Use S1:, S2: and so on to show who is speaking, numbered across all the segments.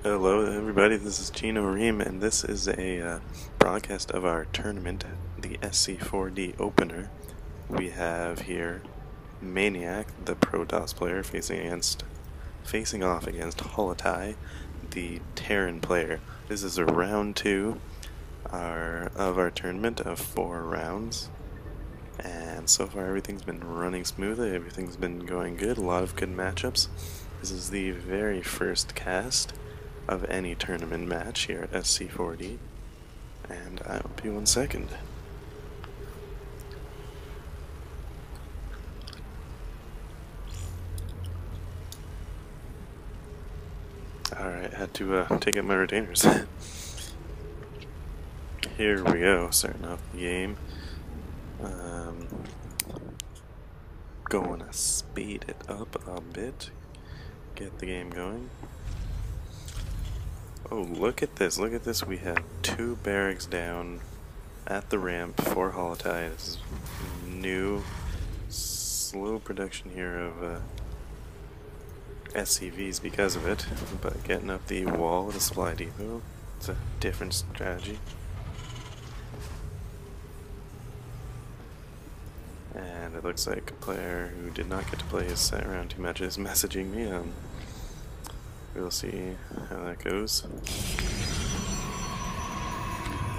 S1: Hello everybody, this is Gino Ream, and this is a broadcast of our tournament, the SC4D opener. We have here Maniac, the Pro DOS player, facing off against Holotai, the Terran player. This is a round 2 of our tournament of 4 rounds, and so far everything's been running smoothly, everything's been going good, a lot of good matchups. This is the very first cast of any tournament match here at SC4D, and I'll be 1 second. Alright, had to take out my retainers. Here we go, starting off the game. Gonna speed it up a bit, get the game going. Oh, look at this, we have 2 barracks down at the ramp for Holotai. This is new, slow production here of SCVs because of it, but getting up the wall with a supply depot, it's a different strategy. And it looks like a player who did not get to play his set round 2 matches messaging me. We'll see how that goes.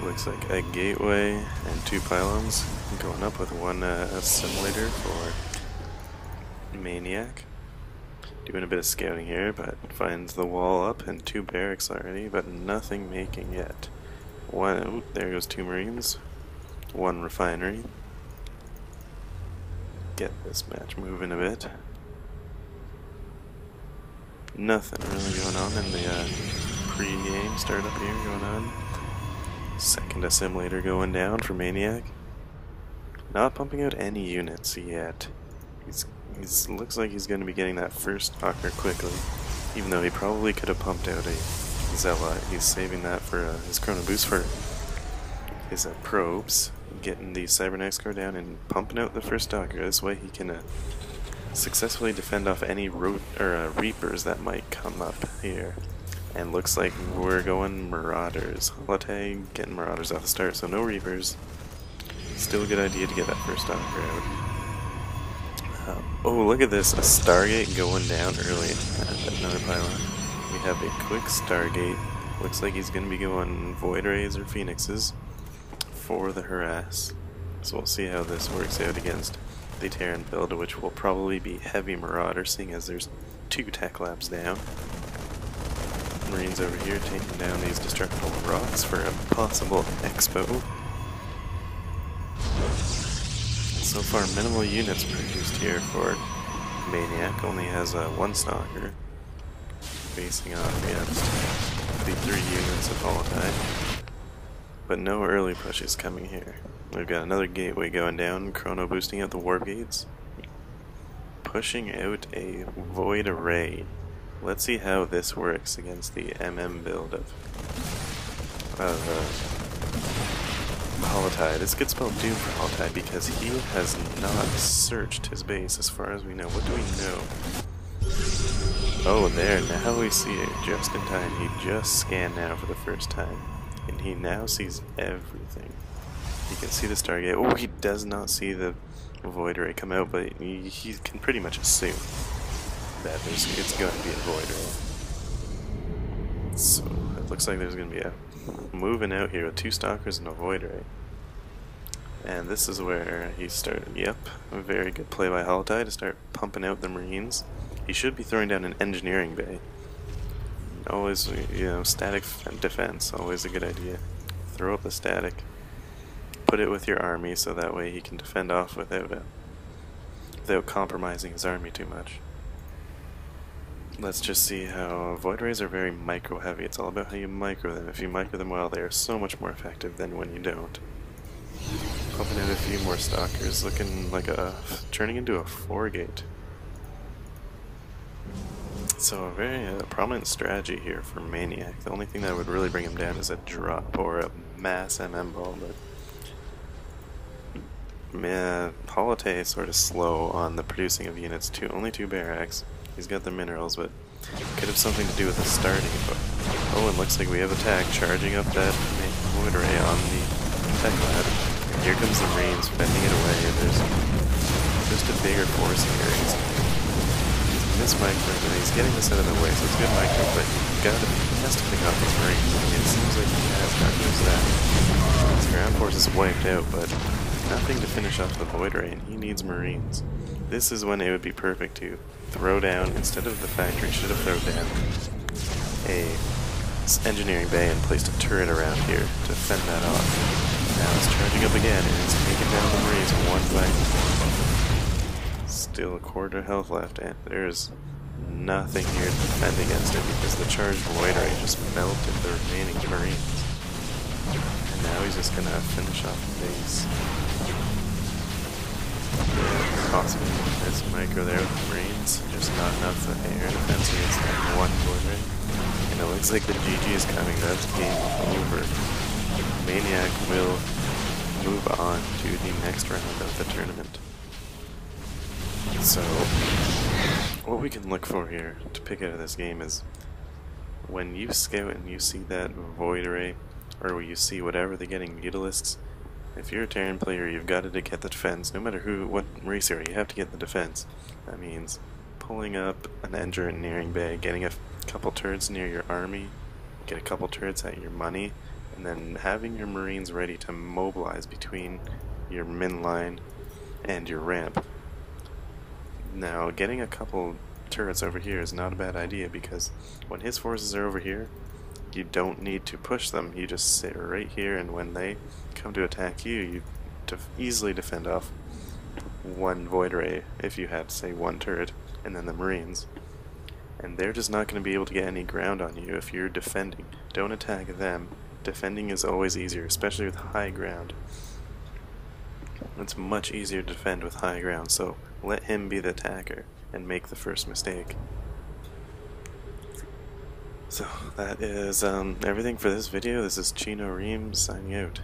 S1: Looks like a gateway and 2 pylons going up with 1 assimilator for Maniac. Doing a bit of scouting here, but finds the wall up and 2 barracks already, but nothing making yet. Oh, there goes 2 marines, 1 refinery. Get this match moving a bit. Nothing really going on in the pre-game startup here going on. Second assimilator going down for Maniac. Not pumping out any units yet. He's looks like he's going to be getting that first stalker quickly, even though he probably could have pumped out a Zealot. He's saving that for his chrono boost for his probes, getting the cybernetics core down and pumping out the first stalker. This way he can successfully defend off any reapers that might come up here. And looks like we're going marauders. Holotai getting marauders off the start, so no reapers. Still a good idea to get that first stalker out. Oh, look at this, a Stargate going down early at another pylon. We have a quick Stargate. Looks like he's going to be going Void Rays or Phoenixes for the harass. So we'll see how this works out against the Terran build, which will probably be heavy Marauder, seeing as there's 2 tech labs down. Marines over here taking down these destructible rocks for a possible expo. So far, minimal units produced here for Maniac. Only has 1 stalker. Facing off against the 3 units of Holotai. But no early pushes coming here. We've got another gateway going down, chrono boosting out the warp gates. Pushing out a void array. Let's see how this works against the MM build of Holotai. This could spell doom for Holotai because he has not searched his base as far as we know. What do we know? Oh, there, now we see it just in time. He just scanned now for the first time. And he now sees everything. He can see the Stargate. Oh, he does not see the Void Ray come out, but he can pretty much assume that it's going to be a Void Ray. So, it looks like there's going to be a moving out here with 2 Stalkers and a Void Ray. And this is where he started. Yep, a very good play by Holotai to start pumping out the Marines. He should be throwing down an engineering bay. Always, static defense, always a good idea. Throw up the static. Put it with your army so that way he can defend off without compromising his army too much. Let's just see how Void Rays are very micro heavy. It's all about how you micro them. If you micro them well, they are so much more effective than when you don't. Pumping in a few more stalkers, looking like turning into a 4-gate. So a very prominent strategy here for Maniac. The only thing that would really bring him down is a drop or a mass MM ball, but Holotai is sort of slow on the producing of units too. Only 2 barracks. He's got the minerals, but Could have something to do with the starting, but oh, it looks like we have attack charging up that void ray on the tech lab. And here comes the Marines fending it away, and there's just a bigger force here. He's mismicroing, and he's getting this out of the way, so it's good micro, but he has to pick off his Marines. I mean, it seems like he has not just that. His ground force is wiped out, but nothing to finish off the void ray, and he needs Marines. This is when it would be perfect to throw down, instead of the factory, should have thrown down a engineering bay and placed a turret around here to fend that off. Now it's charging up again, and it's taking down the Marines one by one. Still a quarter health left, and there's nothing here to defend against it because the charged void ray just melted the remaining Marines. And now he's just gonna finish off the base. Yeah, possibly there's a micro there with the Marines, just not enough air defense against that one void ray. And it looks like the GG is coming. That's game over. Maniac will move on to the next round of the tournament. So, what we can look for here to pick out of this game is when you scout and you see that void ray, or when you see whatever they're getting mutalisks, if you're a Terran player, you've got to get the defense. No matter what race you are, you have to get the defense. That means pulling up an engineering bay, getting a couple turrets near your army, get a couple turrets at your money, and then having your Marines ready to mobilize between your min line and your ramp. Now, getting a couple turrets over here is not a bad idea because when his forces are over here, you don't need to push them. You just sit right here, and when they come to attack you, you easily defend off one void ray if you had, say, one turret, and then the Marines. And they're just not going to be able to get any ground on you if you're defending. Don't attack them. Defending is always easier, especially with high ground. It's much easier to defend with high ground, so let him be the attacker and make the first mistake. So that is everything for this video. This is Chino Ream signing out.